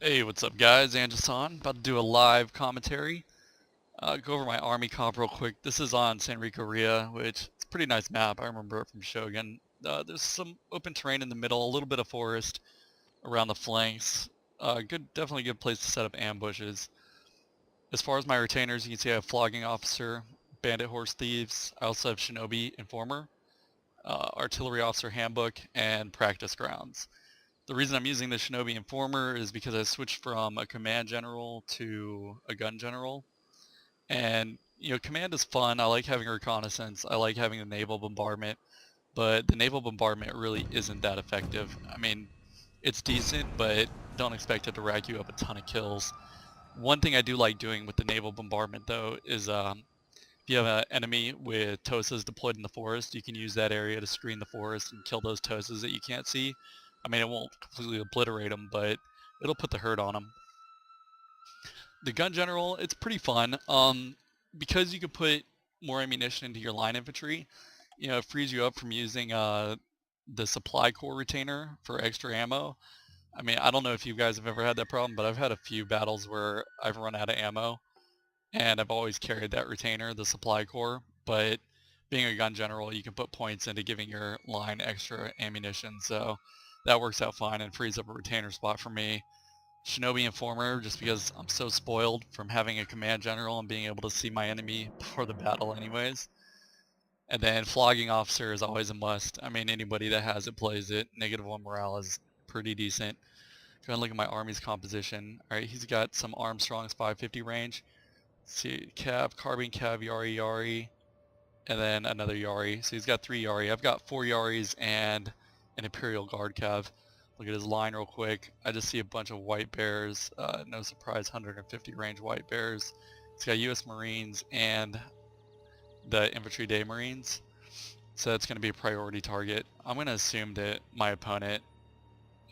Hey, what's up guys? Anjasan, about to do a live commentary. Go over my army comp real quick. This is on Sanrico Ria, which is a pretty nice map. I remember it from Shogun. There's some open terrain in the middle, a little bit of forest around the flanks. Definitely good place to set up ambushes. As far as my retainers, you can see I have Flogging Officer, Bandit Horse Thieves. I also have Shinobi Informer, Artillery Officer Handbook, and Practice Grounds. The reason I'm using the Shinobi Informer is because I switched from a command general to a gun general. And, command is fun. I like having reconnaissance. I like having the naval bombardment. But the naval bombardment really isn't that effective. I mean, it's decent, but don't expect it to rack you up a ton of kills. One thing I do like doing with the naval bombardment, though, is if you have an enemy with TOSAs deployed in the forest, you can use that area to screen the forest and kill those TOSAs that you can't see. I mean, it won't completely obliterate them, but it'll put the hurt on them. The gun general, it's pretty fun. Because you can put more ammunition into your line infantry, it frees you up from using the supply core retainer for extra ammo. I mean, I don't know if you guys have ever had that problem, but I've had a few battles where I've run out of ammo, and I've always carried that retainer, the supply core. But being a gun general, you can put points into giving your line extra ammunition, so that works out fine and frees up a retainer spot for me. Shinobi Informer, just because I'm so spoiled from having a command general and being able to see my enemy before the battle anyways. And then Flogging Officer is always a must. I mean, anybody that has it plays it. -1 morale is pretty decent. Go ahead and look at my army's composition. Alright, he's got some Armstrong's 550 range. Let's see, Cav, Carbine Cav, Yari Yari, and then another Yari. So he's got 3 Yari. I've got 4 Yaris and an Imperial Guard Cav. Look at his line real quick. I just see a bunch of white bears. No surprise, 150 range white bears. He's got US Marines and the Infantry Day Marines. So that's going to be a priority target. I'm going to assume that my opponent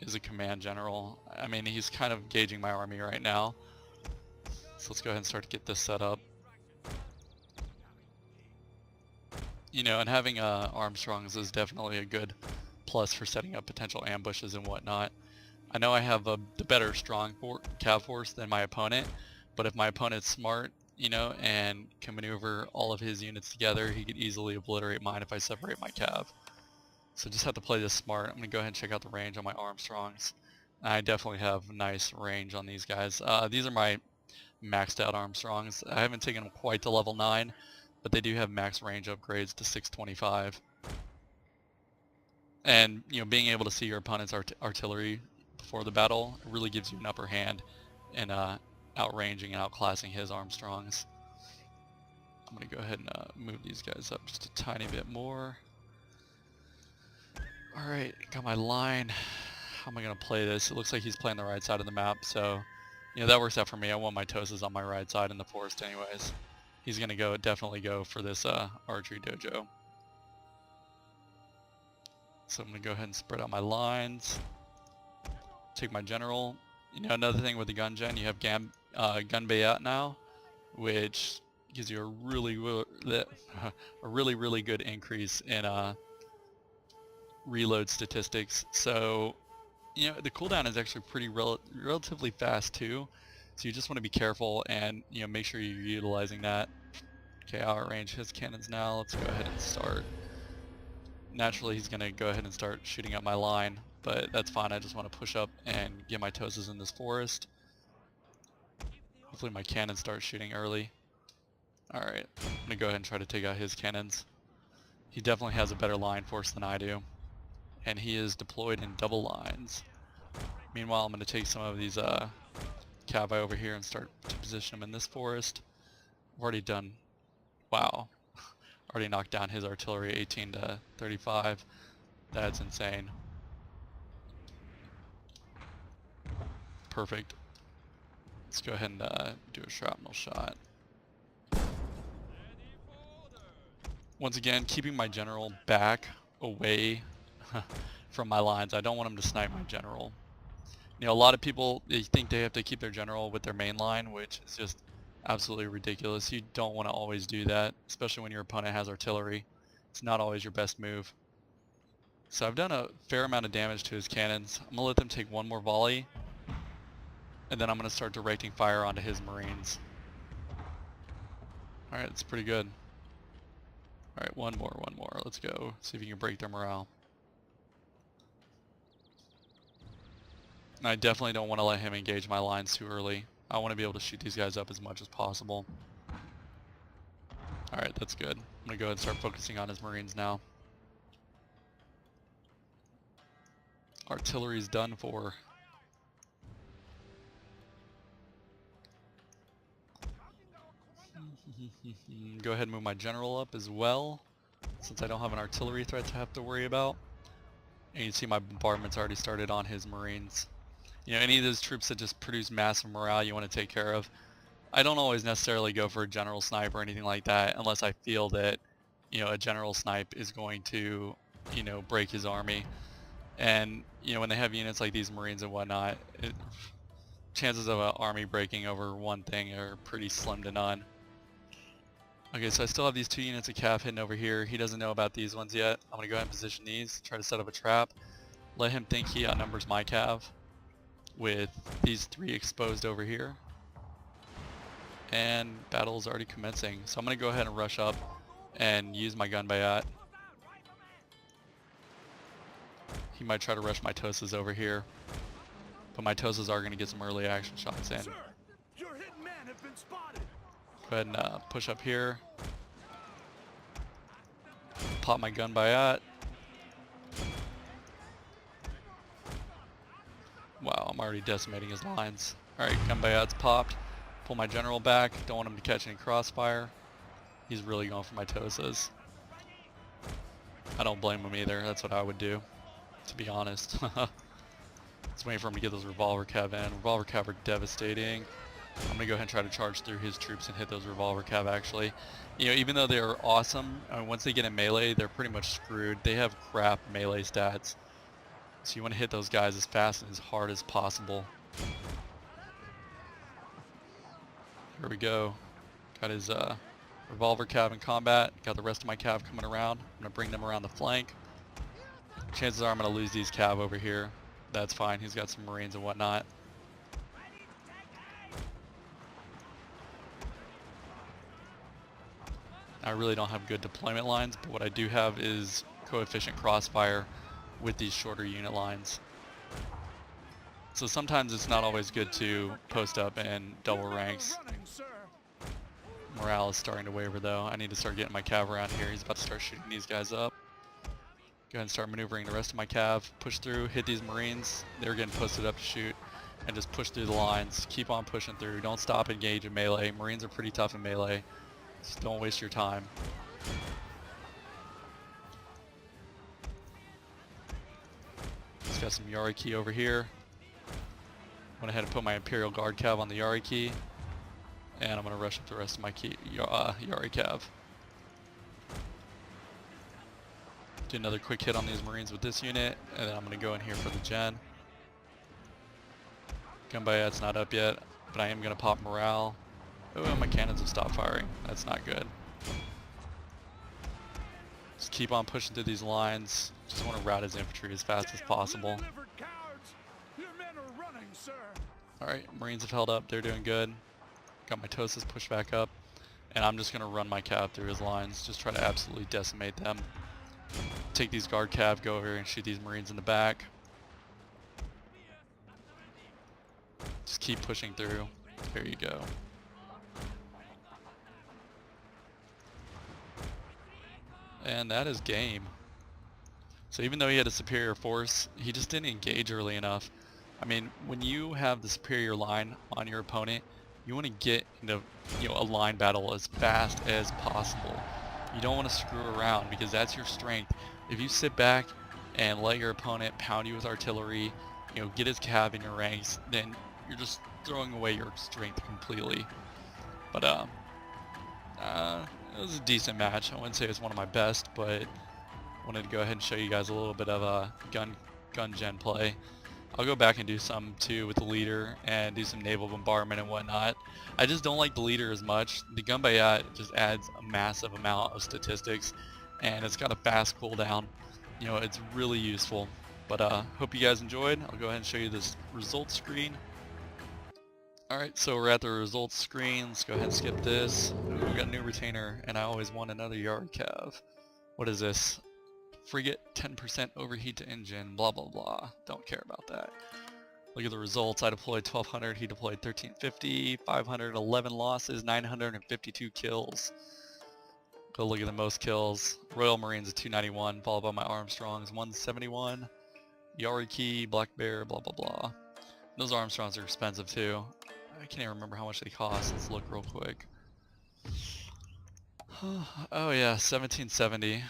is a command general. I mean, he's kind of gauging my army right now. So let's go ahead and start to get this set up. And having Armstrongs is definitely a good plus for setting up potential ambushes and whatnot. I know I have the better cav force than my opponent, but if my opponent's smart, and can maneuver all of his units together, he could easily obliterate mine if I separate my cav. So just have to play this smart. I'm going to go ahead and check out the range on my Armstrongs. I definitely have nice range on these guys. These are my maxed out Armstrongs. I haven't taken them quite to level 9, but they do have max range upgrades to 625. And being able to see your opponent's artillery before the battle really gives you an upper hand in outranging and outclassing his Armstrongs. I'm going to go ahead and move these guys up just a tiny bit more. Alright, got my line. How am I going to play this? It looks like he's playing the right side of the map, so that works out for me. I want my TOSAs on my right side in the forest anyways. He's going to definitely go for this archery dojo. So I'm going to go ahead and spread out my lines. Take my general. Another thing with the gun gen, you have Ganbatte now, which gives you a really good increase in reload statistics. So, the cooldown is actually pretty relatively fast too. So you just want to be careful and make sure you're utilizing that. Okay, I'll arrange his cannons now. Let's go ahead and start. Naturally, he's going to go ahead and start shooting at my line, but that's fine. I just want to push up and get my TOSAs in this forest. Hopefully my cannons start shooting early. Alright, I'm going to go ahead and try to take out his cannons. He definitely has a better line force than I do, and he is deployed in double lines. Meanwhile, I'm going to take some of these cavi over here and start to position them in this forest. I've already done, wow. Already knocked down his artillery 18 to 35. That's insane. Perfect. Let's go ahead and do a shrapnel shot. Once again, keeping my general back away from my lines. I don't want him to snipe my general. A lot of people, they think they have to keep their general with their main line, which is just absolutely ridiculous. You don't want to always do that, especially when your opponent has artillery. It's not always your best move. So I've done a fair amount of damage to his cannons. I'm going to let them take one more volley, and then I'm going to start directing fire onto his Marines. Alright, that's pretty good. Alright, one more. Let's go. See if you can break their morale. And I definitely don't want to let him engage my lines too early. I want to be able to shoot these guys up as much as possible. Alright, that's good. I'm going to go ahead and start focusing on his Marines now. Artillery's done for. Go ahead and move my general up as well, since I don't have an artillery threat to have to worry about. And you can see my bombardment's already started on his Marines. You know, any of those troops that just produce massive morale you want to take care of. I don't always necessarily go for a general snipe or anything like that unless I feel that, you know, a general snipe is going to, you know, break his army. And, you know, when they have units like these Marines and whatnot, chances of an army breaking over one thing are pretty slim to none. Okay, so I still have these 2 units of cav hidden over here. He doesn't know about these ones yet. I'm going to go ahead and position these, try to set up a trap, let him think he outnumbers my cav with these 3 exposed over here. And battle is already commencing. So I'm going to go ahead and rush up and use my Ganbatte. He might try to rush my Tosas over here, but my Tosas are going to get some early action shots in. Go ahead and push up here. Pop my Ganbatte. Wow, I'm already decimating his lines. Alright, Ganbatte's popped. Pull my general back. Don't want him to catch any crossfire. He's really going for my Tosas. I don't blame him either. That's what I would do, to be honest. Just waiting for him to get those revolver cav in. Revolver cav are devastating. I'm gonna go ahead and try to charge through his troops and hit those revolver cav actually. You know, even though they're awesome, I mean, once they get in melee, they're pretty much screwed. They have crap melee stats. So you want to hit those guys as fast and as hard as possible. Here we go. Got his revolver cav in combat. Got the rest of my cav coming around. I'm gonna bring them around the flank. Chances are I'm gonna lose these cav over here. That's fine. He's got some Marines and whatnot. I really don't have good deployment lines, but what I do have is coefficient crossfire with these shorter unit lines. So sometimes it's not always good to post up and double ranks. Morale is starting to waver though. I need to start getting my cav around here. He's about to start shooting these guys up. Go ahead and start maneuvering the rest of my cav. Push through, hit these Marines. They're getting posted up to shoot. And just push through the lines. Keep on pushing through. Don't stop engage in melee. Marines are pretty tough in melee. Just don't waste your time. Just got some Yari key over here. Went ahead and put my Imperial Guard cav on the Yari key. And I'm going to rush up the rest of my Yari cav. Do another quick hit on these Marines with this unit. And then I'm going to go in here for the gen. Ganbatte's not up yet, but I am going to pop morale. Oh, my cannons have stopped firing. That's not good. Just keep on pushing through these lines. Just want to rout his infantry as fast as possible. Alright, Marines have held up. They're doing good. Got my Tosas pushed back up. And I'm just going to run my cav through his lines. Just try to absolutely decimate them. Take these guard cav, go over here and shoot these Marines in the back. Just keep pushing through. There you go. And that is game. So even though he had a superior force, he just didn't engage early enough. I mean, when you have the superior line on your opponent, you want to get into, you know, a line battle as fast as possible. You don't want to screw around because that's your strength. If you sit back and let your opponent pound you with artillery, you know, get his cav in your ranks, then you're just throwing away your strength completely. But it was a decent match. I wouldn't say it was one of my best, but wanted to go ahead and show you guys a little bit of a gun gen play. I'll go back and do some too with the leader and do some naval bombardment and whatnot. I just don't like the leader as much. The Ganbatte just adds a massive amount of statistics, and it's got a fast cooldown. You know, it's really useful. But hope you guys enjoyed. I'll go ahead and show you this results screen. Alright, so we're at the results screen. Let's go ahead and skip this. Ooh, we got a new retainer, and I always want another yard cav. What is this? Frigate 10% overheat to engine, blah blah blah. Don't care about that. Look at the results. I deployed 1200, he deployed 1350, 511 losses, 952 kills. Go look at the most kills. Royal Marines at 291, followed by my Armstrongs 171. Yariki, Black Bear, blah blah blah. Those Armstrongs are expensive too. I can't even remember how much they cost. Let's look real quick. Oh yeah, 1770.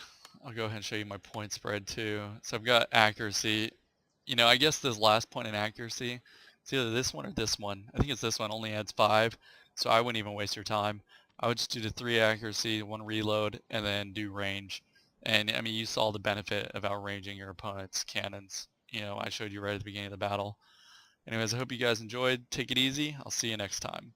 I'll go ahead and show you my point spread too. So I've got accuracy. You know, I guess this last point in accuracy, it's either this one or this one. I think it's this one, only adds 5. So I wouldn't even waste your time. I would just do the 3 accuracy, 1 reload, and then do range. And I mean, you saw the benefit of outranging your opponent's cannons. You know, I showed you right at the beginning of the battle. Anyways, I hope you guys enjoyed. Take it easy. I'll see you next time.